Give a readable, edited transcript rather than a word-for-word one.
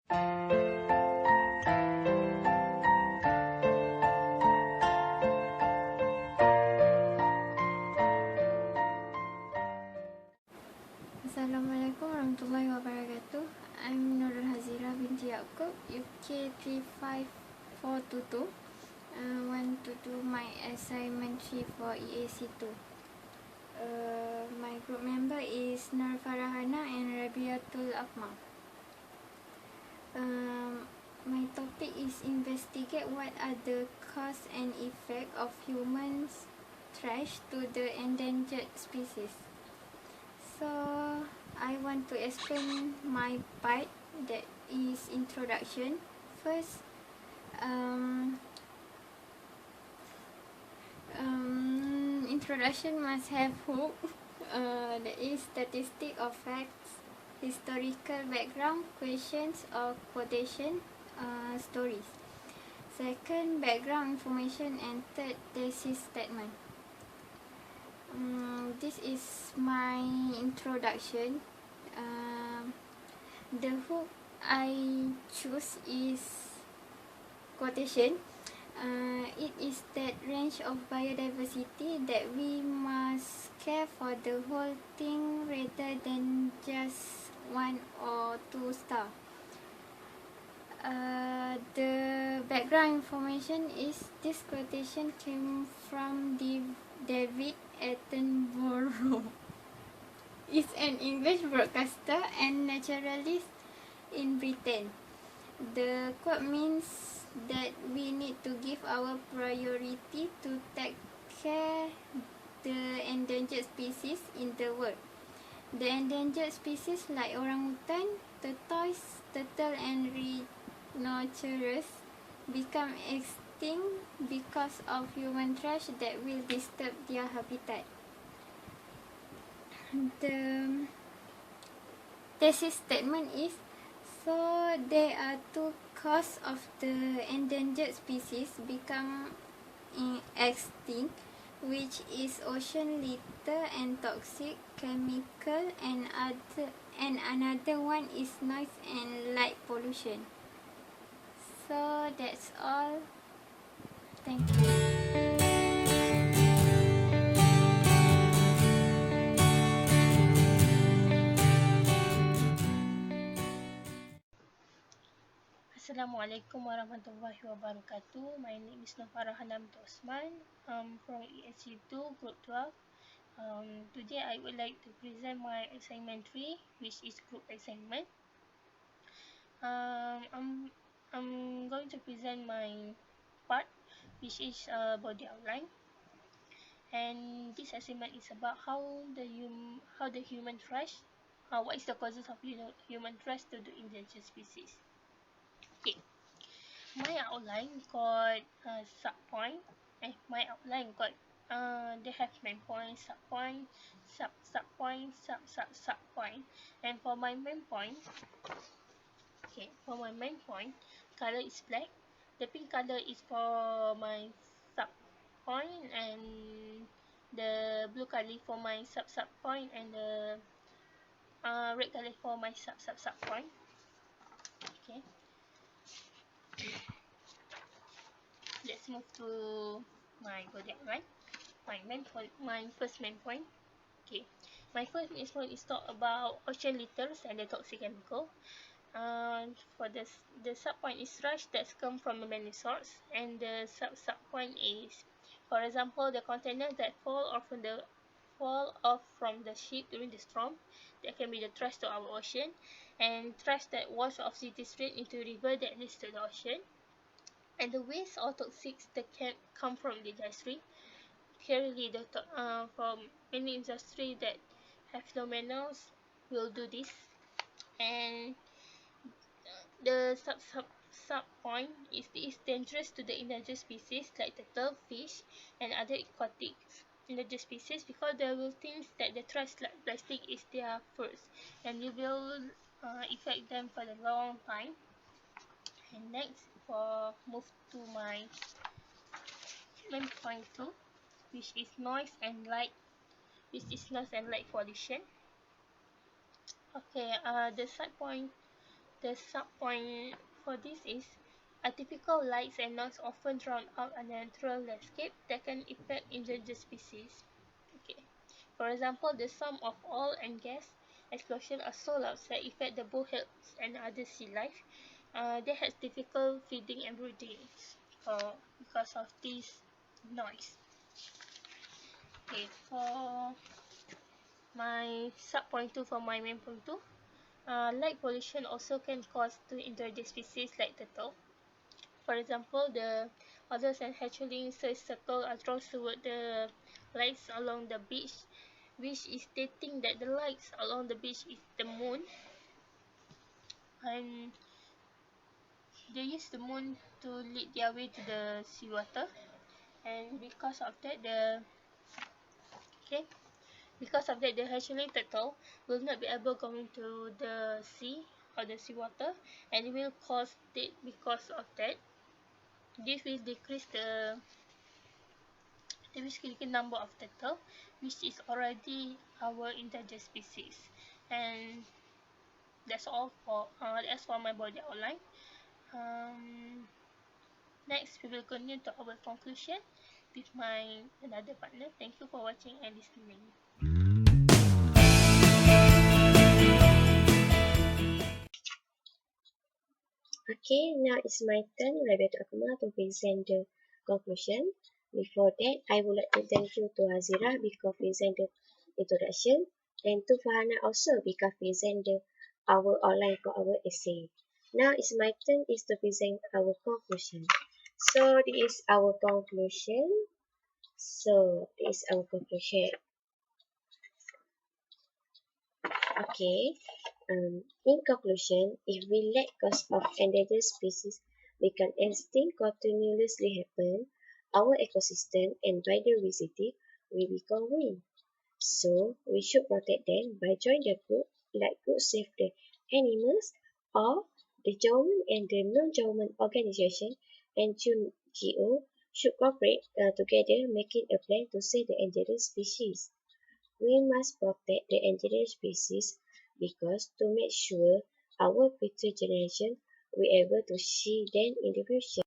Assalamualaikum warahmatullahi wabarakatuh. I'm NURUL Hazirah binti Yaakob, UK 35422. Want to do my assignment 3 for EAC2. My group member is FARAHANA and RABIATUL AKMAR. My topic is investigate what are the cause and effect of humans trash to the endangered species. So I want to explain my part, that is introduction. First, introduction must have hook, that is statistic or facts, historical background, questions or quotation, stories. Second, background information, and third, thesis statement. This is my introduction. The hook I choose is quotation. It is that range of biodiversity that we must care for the whole thing rather than just one or two star. The background information is this quotation came from David Attenborough. Is an English broadcaster and naturalist in Britain. The quote means that we need to give our priority to take care the endangered species in the world. The endangered species like orangutan, tortoise, turtle and rhinoceros become extinct because of human trash that will disturb their habitat. The thesis statement is, so there are two causes of the endangered species become extinct, which is ocean litter and toxic chemical, and another one is noise and light pollution. So that's all. Thank you. Assalamualaikum warahmatullahi wabarakatuh. My name is FARAHANA OSMAN. From ESC2 Group 12. Today I would like to present my assignment 3, which is group assignment. I'm going to present my part, which is body outline. And this assignment is about how the human trash, what is the causes of human trash to the endangered species. Okay, my outline got sub-point. My outline got they have main point, sub-point, sub-point, sub-point. And for my main point, color is black. The pink color is for my sub-point, and the blue color for my sub-point, and the red color for my sub-point. Okay. Let's move to my body outline. My first main point. Okay, my first main point is talk about ocean litters and the toxic chemical. For the sub point is trash that's come from a many source, and the sub point is, for example, the container that fall off from the ship during the storm. That can be the trash to our ocean, and trash that wash off city street into river that leads to the ocean. And the waste or toxics that can come from the industry. Clearly, from any industry that have no manners will do this. And the sub point is dangerous to the endangered species like turtle, fish, and other aquatic endangered species, because they will think that the trash like plastic is their first, and it will affect them for a long time. And next, move to my main point 2, which is noise and light pollution. Okay, the sub point The sub-point for this is atypical lights and noise often drown out a natural landscape that can affect endangered species. Okay. For example, the sum of oil and gas explosions are so loud that affect the bullheads and other sea life. They have difficult feeding and breeding because of this noise. Okay, for my sub-point 2 for my main point 2, light pollution also can cause to endangered species like turtle. For example, the otters and hatchlings circle are drawn toward the lights along the beach, which is stating that the lights along the beach is the moon, and they use the moon to lead their way to the seawater. And because of that, the hatchling turtle will not be able going to the sea or the seawater, and it will cause death because of that. This will decrease the number of turtle, which is already our endangered species. And that's all for my body outline. Next, we will continue to our conclusion with my another partner. Thank you for watching and listening. Okay, now it's my turn, Rabiatul AKMAR, to present the conclusion. Before that, I would like to thank you to Hazirah because present the introduction, and to FARAHANA also because present our outline for our essay. Now it's my turn is to present our conclusion. So this is our conclusion. Okay. In conclusion, if we let cost of endangered species become extinct continuously happen, our ecosystem and biodiversity will become ruined. So we should protect them by joining the group like Group Save the Animals or the government and the non-government organization and NGO should cooperate together making a plan to save the endangered species. We must protect the endangered species because to make sure our future generation will be able to see them in the future.